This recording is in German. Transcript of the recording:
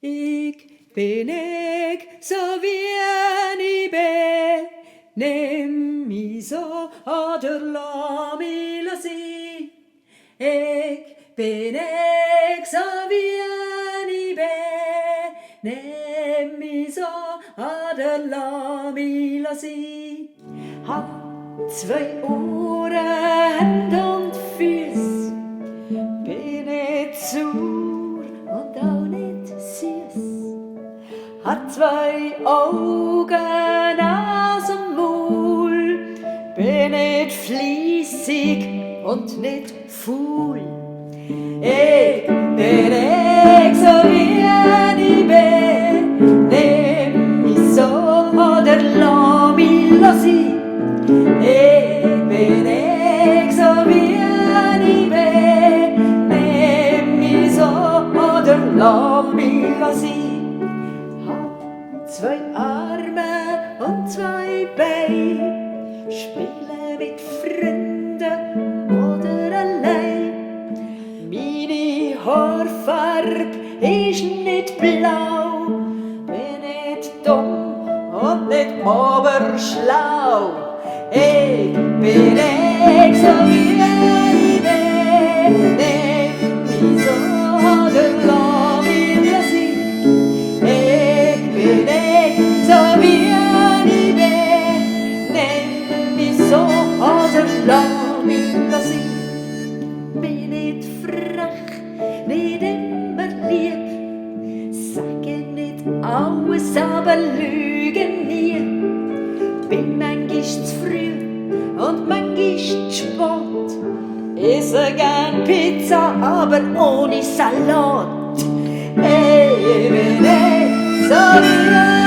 Ich bin so wie ich bin, nimm mich so oder lass mich sein. Ich bin so wie ich bin, nimm mich so oder lass mich sein. Hab 2 Ohren, Hände und Füße, bin nicht sauer und auch nicht süß. Hat 2 Augen, Nase und Maul, bin nicht fleissig und nicht faul. Ich bin so wie ich bin, nimm mich so oder lass mich sein. Ich bin so wie ich bin, nimm mich so oder lass mich sein. Hab 2 Arme und 2 Beine, spiele mit Freunden oder allein. Meine Haarfarbe ist nicht blau, bin nicht dumm und nicht oberschlau. Ich bin so wie ich bin, nimm mich so oder lass mich sein. Ich bin so wie ich bin, nimm mich so oder lass mich sein. Bin nicht frech, nicht immer lieb, sage nicht alles, aber lüge nie. Bin manchmal zu früh und manchmal zu spät, esse gern Pizza, aber ohne Salat. Ich bin so wie